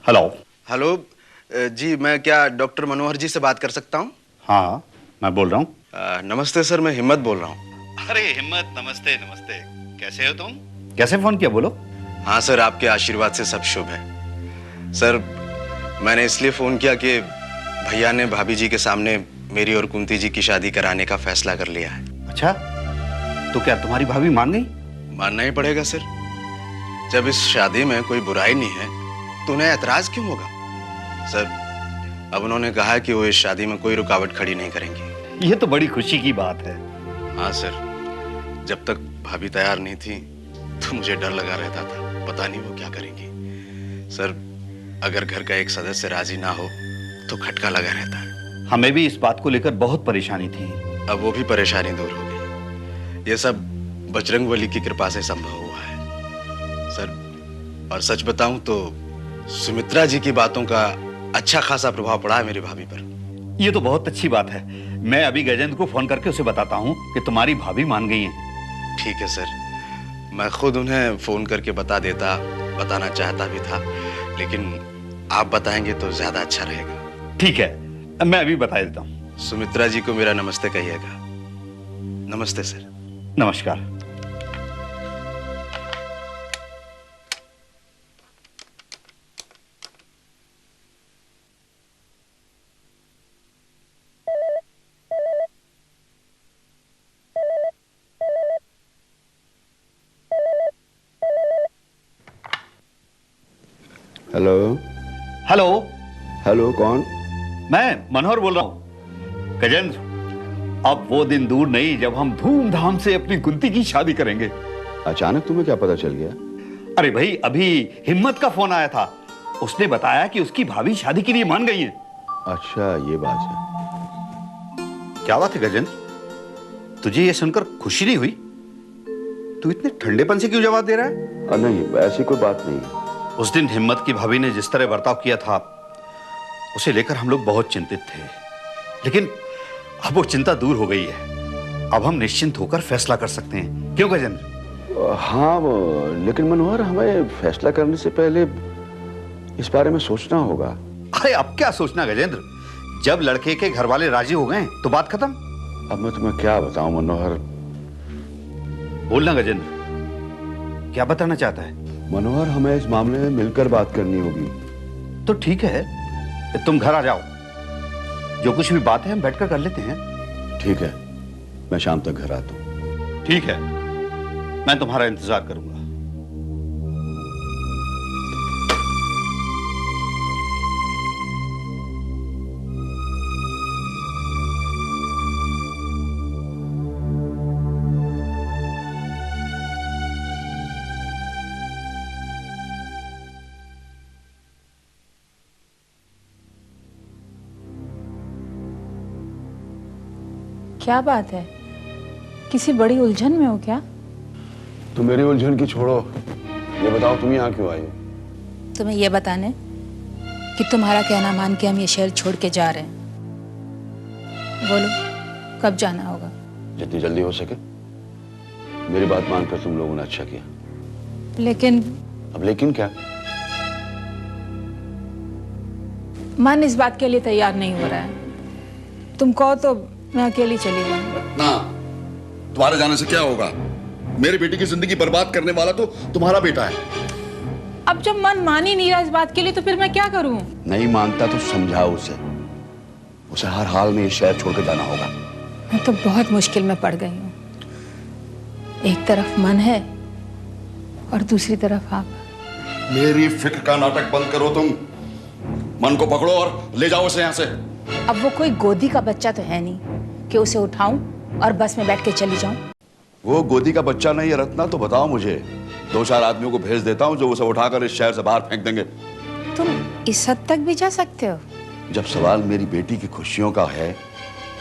Hello. Hello जी, मैं क्या doctor मनोहर जी से बात कर सकता हूँ? हाँ, मैं बोल रहा हूँ। नमस्ते सर, मैं हिम्मत बोल रहा हूँ। अरे हिम्मत, नमस्ते नमस्ते। कैसे हो तुम? कैसे फोन किया, बोलो। हाँ सर, आपके आशीर्वाद से सब शुभ है। सर, मैंने इसलिए फोन किया कि भैया ने भाभी जी के सामने मेरी और कुंती जी की शादी कराने का फैसला कर लिया है। अच्छा, तो क्या तुम्हारी भाभी मान गई? मानना ही पड़ेगा सर। जब इस शादी में कोई बुराई नहीं है तो उन्हें ऐतराज क्यों होगा? सर, अब उन्होंने कहा कि वो इस शादी में कोई रुकावट खड़ी नहीं करेंगी। ये तो बड़ी खुशी की बात है। हाँ सर, जब तक भाभी तैयार नहीं थी तो मुझे डर लगा रहता था, पता नहीं वो क्या करेंगी। सर, अगर घर का एक सदस्य राजी ना हो तो खटका लगा रहता है। हमें भी इस बात को लेकर बहुत परेशानी थी। अब वो भी परेशानी दूर हो गई। ये सब बजरंगबली की कृपा से संभव हुआ है सर। और सच बताऊं तो सुमित्रा जी की बातों का अच्छा खासा प्रभाव पड़ा है मेरी भाभी पर। ये तो बहुत अच्छी बात है। मैं अभी गजेंद्र को फोन करके उसे बताता हूँ कि तुम्हारी भाभी मान गई है। ठीक है सर, मैं खुद उन्हें फोन करके बताना चाहता भी था, लेकिन आप बताएंगे तो ज्यादा अच्छा रहेगा। ठीक है, मैं अभी बता देता हूँ। सुमित्रा जी को मेरा नमस्ते कहिएगा। नमस्ते सर। नमस्कार। हेलो। हेलो। हेलो, कौन? मैं मनोहर बोल रहा हूँ। गजेंद्र, अब वो दिन दूर नहीं जब हम धूमधाम से अपनी कुंती की शादी करेंगे। अचानक तुम्हें क्या पता चल गया? अरे भाई, अभी हिम्मत का फोन आया था। उसने बताया कि उसकी भाभी शादी के लिए मान गई है। अच्छा, ये बात है। क्या बात है गजेंद्र, तुझे ये सुनकर खुशी नहीं हुई? तू इतने ठंडेपन से क्यों जवाब दे रहा है? नहीं, ऐसी कोई बात नहीं है। उस दिन हिम्मत की भाभी ने जिस तरह बर्ताव किया था, उसे लेकर हम लोग बहुत चिंतित थे, लेकिन अब वो चिंता दूर हो गई है। अब हम निश्चिंत होकर फैसला कर सकते हैं। क्यों गजेंद्र? हाँ, लेकिन मनोहर, हमें फैसला करने से पहले इस बारे में सोचना होगा। अरे अब क्या सोचना गजेंद्र, जब लड़के के घर वाले राजी हो गए तो बात खत्म। अब मैं तुम्हें क्या बताऊं मनोहर। बोलना गजेंद्र, क्या बताना चाहता है? मनोहर, हमें इस मामले में मिलकर बात करनी होगी। तो ठीक है, तुम घर आ जाओ, जो कुछ भी बात है हम बैठकर कर लेते हैं। ठीक है, मैं शाम तक घर आता हूं। ठीक है, मैं तुम्हारा इंतजार करूंगा। क्या बात है, किसी बड़ी उलझन में हो क्या? तुम मेरी उलझन की छोड़ो, ये बताओ तुम यहाँ क्यों आई हो? तुम्हें यह बताने कि तुम्हारा कहना मान के हम ये शहर छोड़ के जा रहे हैं। बोलो, कब जाना होगा? जितनी जल्दी हो सके। मेरी बात मानकर तुम लोगों ने अच्छा किया। लेकिन? अब लेकिन क्या? मन इस बात के लिए तैयार नहीं हो रहा है। तुम कहो तो मैं अकेली चली जाऊंगी। ना, तुम्हारे जाने से क्या होगा? मेरी बेटी की जिंदगी बर्बाद करने वाला तो तुम्हारा बेटा है। अब जब मन मान ही नहीं रहा इस बात के लिए तो फिर मैं क्या करूं? नहीं मानता तो समझाओ उसे हर हाल में ये शहर छोड़कर जाना होगा। मैं तो बहुत मुश्किल में पड़ गई हूँ। एक तरफ मन है और दूसरी तरफ आप। मेरी फिक्र का नाटक बंद करो तुम। मन को पकड़ो और ले जाओ उसे यहाँ से। अब वो कोई गोदी का बच्चा तो है नहीं कि उसे उठाऊं और बस में बैठ के चली जाऊं। वो गोदी का बच्चा नहीं है रत्ना, तो बताओ मुझे। 2-4 आदमियों को भेज देता हूँ जो उसे उठाकर इस शहर से बाहर फेंक देंगे। तुम इस हद तक भी जा सकते हो? जब सवाल मेरी बेटी की खुशियों का है,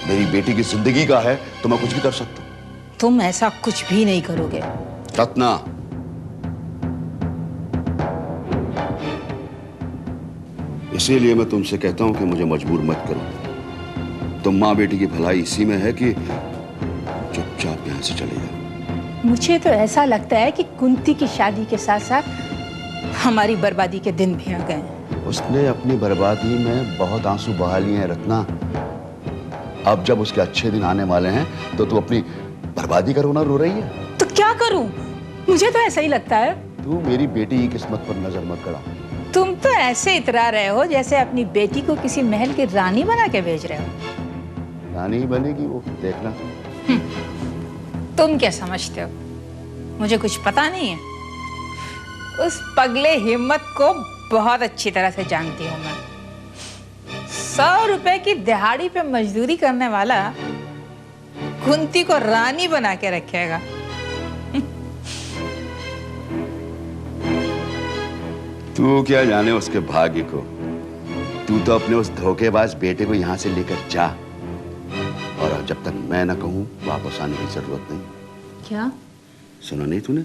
मेरी बेटी की जिंदगी का है, तो मैं कुछ भी कर सकता हूँ। तुम ऐसा कुछ भी नहीं करोगे। रत्ना, इसीलिए मैं तुमसे कहता हूं कि मुझे मजबूर मत करो। तुम माँ बेटी की भलाई इसी में है कि चुपचाप यहां से चले जाओ। मुझे तो ऐसा लगता है कि कुंती की शादी के साथ साथ हमारी बर्बादी के दिन भी आ गए हैं। उसने अपनी बर्बादी में बहुत आंसू बहा लिए हैं रत्ना। अब जब उसके अच्छे दिन आने वाले हैं तो तू अपनी बर्बादी का रोना रो रही है। तो क्या करूं? मुझे तो ऐसा ही लगता है। तू मेरी बेटी की किस्मत पर नजर मत गड़ा। तुम तो ऐसे इतरा रहे हो जैसे अपनी बेटी को किसी महल की रानी बना के भेज रहे हो। रानी बनेगी वो, देखना। तुम क्या समझते हो? मुझे कुछ पता नहीं है। उस पगले हिम्मत को बहुत अच्छी तरह से जानती हूं मैं। 100 रुपए की दिहाड़ी पे मजदूरी करने वाला कुंती को रानी बना के रखेगा। तू क्या जाने उसके भाग्य को। तू तो अपने उस धोखेबाज बेटे को यहां से लेकर जा, और जब तक मैं ना कहूं वापस आने की जरूरत नहीं। क्या सुना नहीं तूने?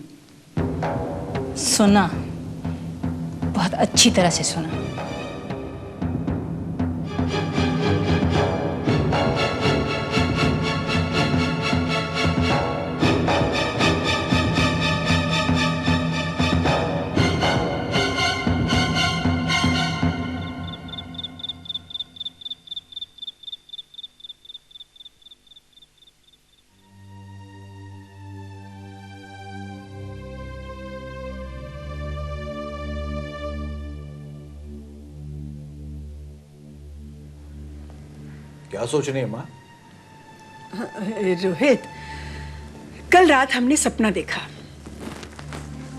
सुना, बहुत अच्छी तरह से सुना। क्या सोच रही है माँ? रोहित, कल रात हमने सपना देखा।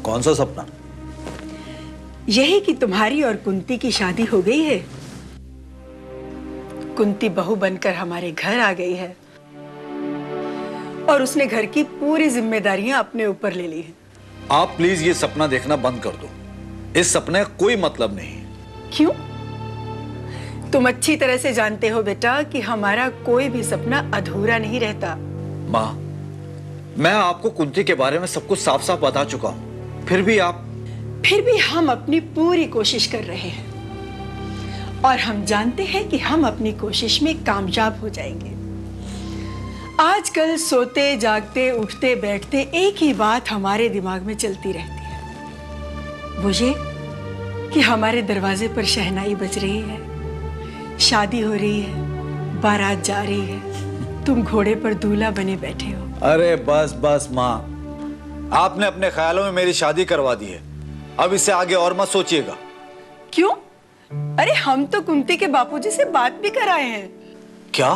कौन सा सपना? यही कि तुम्हारी और कुंती की शादी हो गई है। कुंती बहू बनकर हमारे घर आ गई है और उसने घर की पूरी जिम्मेदारियां अपने ऊपर ले ली हैं। आप प्लीज ये सपना देखना बंद कर दो। इस सपने का कोई मतलब नहीं। क्यों? तुम अच्छी तरह से जानते हो बेटा कि हमारा कोई भी सपना अधूरा नहीं रहता। माँ, मैं आपको कुंती के बारे में सब कुछ साफ साफ बता चुका हूँ, फिर भी हम अपनी पूरी कोशिश कर रहे हैं और हम जानते हैं कि हम अपनी कोशिश में कामयाब हो जाएंगे। आजकल सोते जागते उठते बैठते एक ही बात हमारे दिमाग में चलती रहती है, वो ये कि हमारे दरवाजे पर शहनाई बज रही है, शादी हो रही है, बारात जा रही है, तुम घोड़े पर दूल्हा बने बैठे हो। अरे बस बस माँ, आपने अपने ख्यालों में मेरी शादी करवा दी है। अब इससे आगे और मत सोचिएगा। क्यों? अरे हम तो कुंती के बापूजी से बात भी कराए हैं। क्या?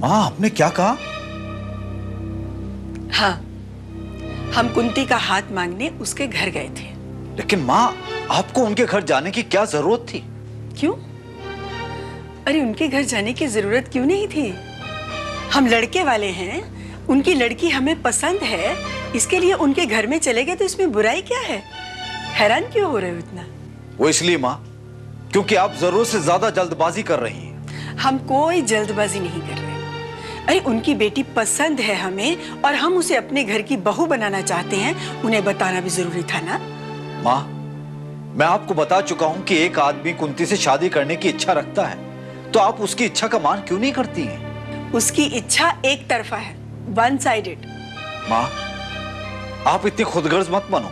माँ, आपने क्या कहा? हाँ, हम कुंती का हाथ मांगने उसके घर गए थे। लेकिन माँ, आपको उनके घर जाने की क्या जरूरत थी? क्यों? अरे उनके घर जाने की जरूरत क्यों नहीं थी? हम लड़के वाले हैं, उनकी लड़की हमें पसंद है, इसके लिए उनके घर में चले गए तो इसमें बुराई क्या है? हैरान क्यों हो रहे हो इतना? वो इसलिए माँ, क्योंकि आप जरूरत से ज्यादा जल्दबाजी कर रही हैं। हम कोई जल्दबाजी नहीं कर रहे। अरे उनकी बेटी पसंद है हमें और हम उसे अपने घर की बहू बनाना चाहते हैं, उन्हें बताना भी जरूरी था ना? माँ, मैं आपको बता चुका हूँ कि एक आदमी कुंती से शादी करने की इच्छा रखता है, तो आप उसकी इच्छा का मान क्यों नहीं करती हैं? उसकी इच्छा एक तरफा है, वन साइडेड। माँ, आप इतनी खुदगर्ज मत बनो।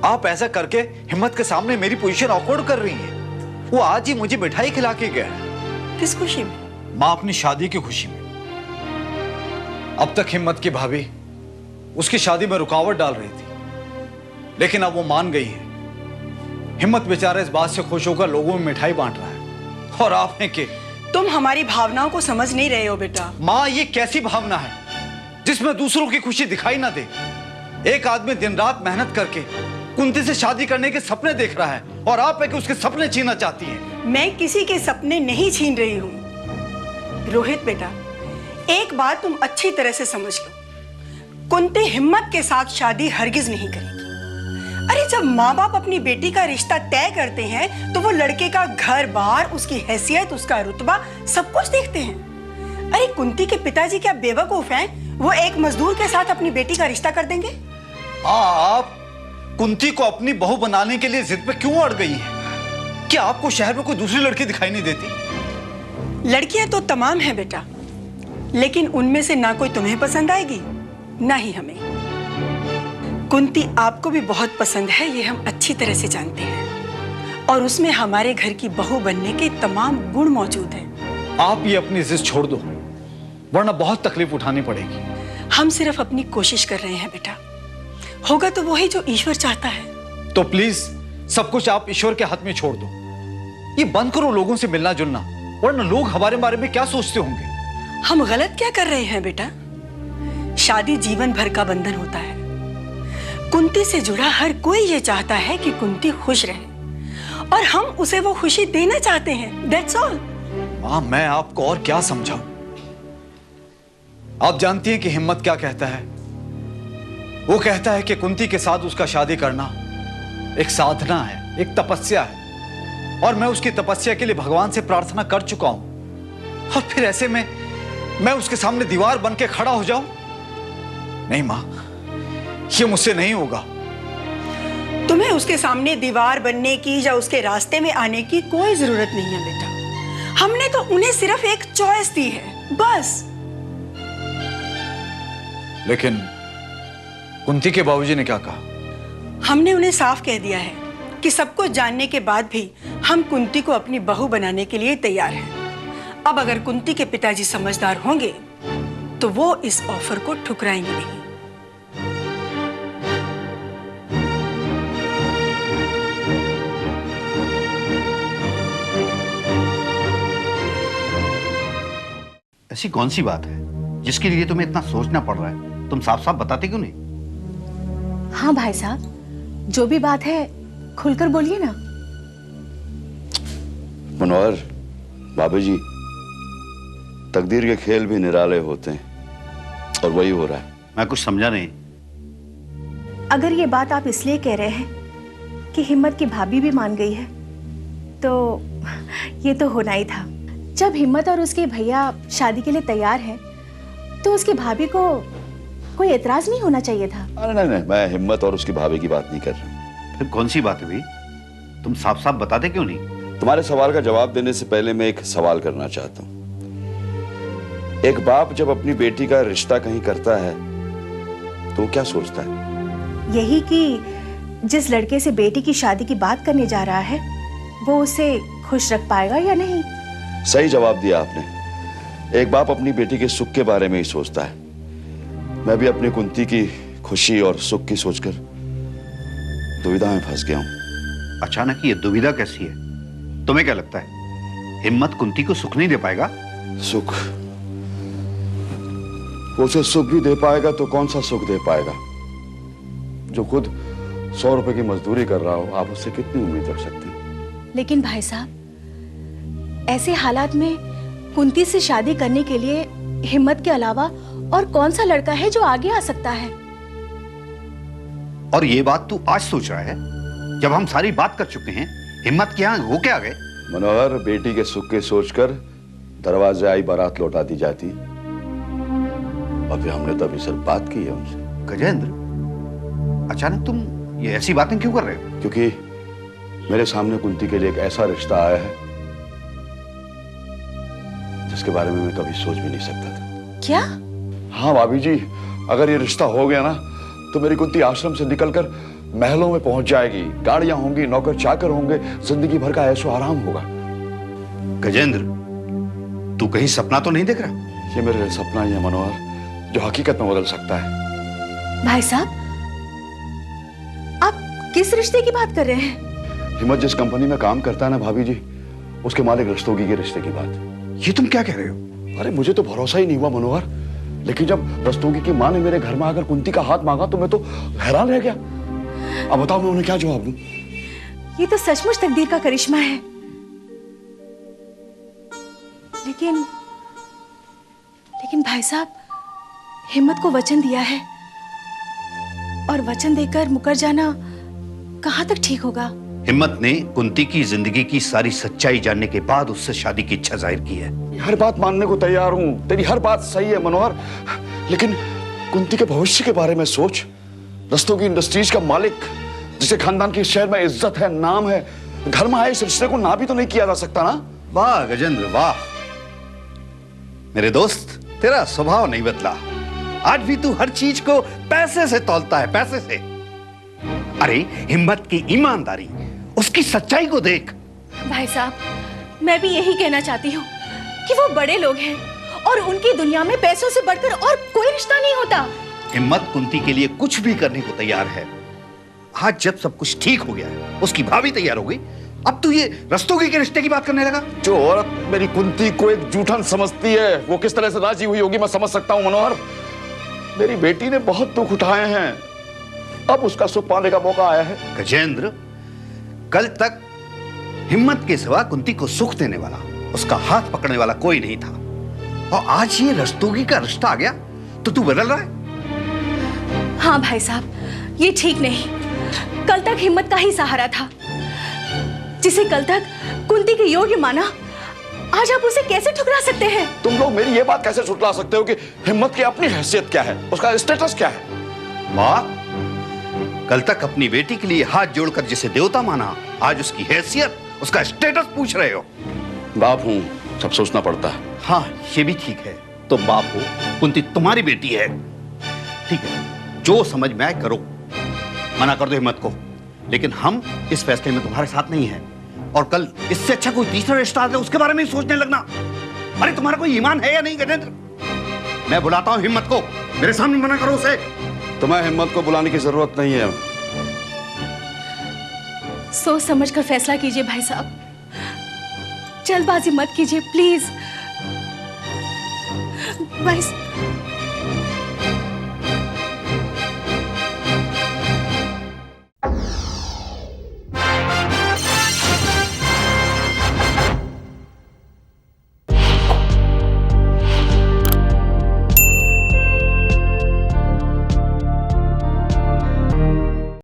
आप ऐसा करके हिम्मत के सामने मेरी पोजीशन ऑकवर्ड कर रही हैं। वो आज ही मुझे मिठाई खिला के गया है। किस खुशी में? माँ, अपनी शादी की खुशी में। अब तक हिम्मत की भाभी उसकी शादी में रुकावट डाल रही थी, लेकिन अब वो मान गई है। हिम्मत बेचारा इस बात से खुश होकर लोगों में मिठाई बांट रहा है, और आप हैं कि तुम हमारी भावनाओं को समझ नहीं रहे हो बेटा। माँ, ये कैसी भावना है जिसमें दूसरों की खुशी दिखाई ना दे? एक आदमी दिन रात मेहनत करके कुंती से शादी करने के सपने देख रहा है, और आप है कि उसके सपने छीनना चाहती हैं। मैं किसी के सपने नहीं छीन रही हूँ। रोहित बेटा, एक बात तुम अच्छी तरह से समझ लो, कुंती हिम्मत के साथ शादी हरगिज नहीं करेगी। अरे जब माँ बाप अपनी बेटी का रिश्ता तय करते हैं तो वो लड़के का घर बार, उसकी हैसियत, उसका रुतबा सब कुछ देखते हैं। अरे कुंती के पिताजी क्या बेवकूफ हैं? वो एक मजदूर के साथ अपनी बेटी का रिश्ता कर देंगे? आप कुंती को अपनी बहू बनाने के लिए जिद पे क्यों अड़ गई हैं? क्या आपको शहर में कोई दूसरी लड़की दिखाई नहीं देती? लड़कियां तो तमाम हैं बेटा, लेकिन उनमें से ना कोई तुम्हें पसंद आएगी ना ही हमें। कुंती आपको भी बहुत पसंद है, ये हम अच्छी तरह से जानते हैं, और उसमें हमारे घर की बहू बनने के तमाम गुण मौजूद हैं। आप ये अपनी जिद छोड़ दो, वरना बहुत तकलीफ उठानी पड़ेगी। हम सिर्फ अपनी कोशिश कर रहे हैं बेटा, होगा तो वही जो ईश्वर चाहता है। तो प्लीज सब कुछ आप ईश्वर के हाथ में छोड़ दो। ये बंद करो लोगों से मिलना जुलना, वरना लोग हमारे बारे में क्या सोचते होंगे। हम गलत क्या कर रहे हैं बेटा? शादी जीवन भर का बंधन होता है। कुंती से जुड़ा हर कोई ये चाहता है कि कुंती खुश रहे, और हम उसे वो खुशी देना चाहते हैं। That's all. मां, मैं आपको और क्या समझाऊं? आप जानती हैं कि हिम्मत क्या कहता है? वो कहता है कि कुंती के साथ उसका शादी करना एक साधना है, एक तपस्या है, और मैं उसकी तपस्या के लिए भगवान से प्रार्थना कर चुका हूं। और फिर ऐसे में मैं उसके सामने दीवार बन के खड़ा हो जाऊं? नहीं मां, ये मुझसे नहीं होगा। तुम्हें उसके सामने दीवार बनने की या उसके रास्ते में आने की कोई जरूरत नहीं है बेटा। हमने तो उन्हें सिर्फ एक चॉइस दी है, बस। लेकिन कुंती के बाबूजी ने क्या कहा? हमने उन्हें साफ कह दिया है कि सब कुछ जानने के बाद भी हम कुंती को अपनी बहू बनाने के लिए तैयार हैं। अब अगर कुंती के पिताजी समझदार होंगे तो वो इस ऑफर को ठुकराएंगे नहीं। ऐसी कौन सी बात है जिसके लिए तुम्हें इतना सोचना पड़ रहा है? तुम साफ साफ बताते क्यों नहीं? हाँ भाई साहब, जो भी बात है खुलकर बोलिए ना। मनोहर, बाबूजी, तकदीर के खेल भी निराले होते हैं, और वही हो रहा है। मैं कुछ समझा नहीं। अगर ये बात आप इसलिए कह रहे हैं कि हिम्मत की भाभी भी मान गई है, तो ये तो होना ही था। जब हिम्मत और उसके भैया शादी के लिए तैयार हैं, तो उसकी भाभी को कोई एतराज नहीं होना चाहिए था। अरे नहीं, मैं हिम्मत और उसकी भाभी की बात नहीं कर रहा। फिर कौन सी बात है भाई? तुम साफ साफ बताते क्यों नहीं? तुम्हारे सवाल का जवाब देने से पहले मैं एक सवाल करना चाहता हूँ। एक बाप जब अपनी बेटी का रिश्ता कहीं करता है तो क्या सोचता है? यही कि जिस लड़के से बेटी की शादी की बात करने जा रहा है, वो उसे खुश रख पाएगा या नहीं। सही जवाब दिया आपने। एक बाप अपनी बेटी के सुख के बारे में ही सोचता है। मैं भी अपनी कुंती की खुशी और सुख की सोचकर दुविधा में फंस गया हूं। अचानक ये दुविधा कैसी है? तुम्हें क्या लगता है हिम्मत कुंती को सुख नहीं दे पाएगा? सुख? उसे सुख भी दे पाएगा तो कौन सा सुख दे पाएगा? जो खुद 100 रुपए की मजदूरी कर रहा हो, आप उससे कितनी उम्मीद रख सकते हैं? लेकिन भाई साहब, ऐसे हालात में कुंती से शादी करने के लिए हिम्मत के अलावा और कौन सा लड़का है जो आगे आ सकता है? और ये बात तू आज सोच रहा है जब हम सारी बात कर चुके हैं? हिम्मत के यहाँ हो के आ गए? मनोहर, बेटी के सुख के सोचकर दरवाजे आई बारात लौटा दी जाती। अभी हमने तो अभी सिर्फ बात की है उनसे। गजेंद्र, अचानक तुम ये ऐसी बातें क्यों कर रहे हो? क्योंकि मेरे सामने कुंती के लिए एक ऐसा रिश्ता आया है जिसके बारे में मैं कभी सोच भी नहीं सकता था। क्या? हाँ भाभी जी, अगर ये रिश्ता हो गया ना तो मेरी कुंती आश्रम से निकलकर महलों में पहुंच जाएगी। गाड़ियां होंगी, नौकर चाकर होंगे, जिंदगी भर का ऐशो आराम होगा। गजेंद्र, तू कहीं सपना तो नहीं देख रहा? ये मेरे लिए सपना ही है मनोहर, जो हकीकत में बदल सकता है। भाई साहब, आप किस रिश्ते की बात कर रहे हैं? हिम्मत जिस कंपनी में काम करता है ना भाभी जी, उसके मालिक रस्तोगी के रिश्ते की बात। ये तुम क्या कह रहे हो? अरे मुझे तो भरोसा ही नहीं हुआ मनोहर, लेकिन जब रस्तोगी की माँ ने मेरे घर में आकर कुंती का हाथ मांगा तो मैं तो हैरान रह गया। अब बताओ मैं उन्हें क्या जवाब दूं? ये तो सचमुच तकदीर का करिश्मा है। लेकिन भाई साहब, हिम्मत को वचन दिया है, और वचन देकर मुकर जाना कहाँ तक ठीक होगा? हिम्मत ने कुंती की जिंदगी की सारी सच्चाई जानने के बाद उससे शादी की इच्छा जाहिर की है। हर बात मानने को तैयार हूं, तेरी हर बात सही है मनोहर, लेकिन कुंती के भविष्य के बारे में सोच। रस्तोगी इंडस्ट्रीज का मालिक, जिसे खानदान के शहर में इज्जत है, नाम है, घर में आए इस रिश्ते को ना भी तो नहीं किया जा सकता ना? वाह गजेंद्र वाह, मेरे दोस्त, तेरा स्वभाव नहीं बदला। आज भी तू हर चीज को पैसे से तौलता है, पैसे से। अरे हिम्मत की ईमानदारी, उसकी सच्चाई को देख। भाई साहब, मैं भी यही कहना चाहती हूँ कि वो बड़े लोग हैं और उनकी दुनिया में पैसों से बढ़कर और कोई रिश्ता नहीं होता। हिम्मत कुंती के लिए कुछ भी करने को तैयार है। आज जब सब कुछ ठीक हो गया है, उसकी भाभी तैयार हो गई, अब तू ये रस्तोगी के रिश्ते की बात करने लगा। जो औरत मेरी कुंती को एक जूठन समझती है, वो किस तरह से राजी हुई होगी मैं समझ सकता हूं मनोहर। मेरी बेटी ने बहुत दुख उठाए हैं, अब उसका सुख पाने का मौका आया है। गजेंद्र, कल तक हिम्मत के सिवा कुंती को सुख देने वाला, उसका हाथ पकड़ने वाला कोई नहीं था, और आज ये रस्तोगी का रिश्ता आ गया तो तू बदल रहा है। हाँ भाई साहब, ये ठीक नहीं। कल तक हिम्मत का ही सहारा था, जिसे कल तक कुंती के योग्य माना, आज आप उसे कैसे ठुकरा सकते हैं? तुम लोग मेरी ये बात कैसे झुठला सकते हो कि हिम्मत की अपनी हैसियत क्या है, उसका स्टेटस क्या है? वाह, कल तक अपनी बेटी के लिए हाथ जोड़कर जिसे देवता माना, आज उसकी हैसियत, उसका स्टेटस पूछ रहे हो। बाप हूं, सब सोचना पड़ता है। हाँ, ये भी ठीक है, तुम बाप हो, कुंती तुम्हारी बेटी है। ठीक है, जो समझ में आए करो, मना कर दो हिम्मत को, लेकिन हम इस फैसले में तुम्हारे साथ नहीं हैं। और कल इससे अच्छा कोई तीसरा रिश्ता आ जाए उसके बारे में ही सोचने लगना। अरे तुम्हारा कोई ईमान है या नहीं गजेंद्र? मैं बुलाता हूं हिम्मत को, मेरे सामने मना करो उसे। तुम्हें हिम्मत को बुलाने की जरूरत नहीं है। सोच समझ कर फैसला कीजिए भाई साहब, जल्दबाजी मत कीजिए प्लीज। भाई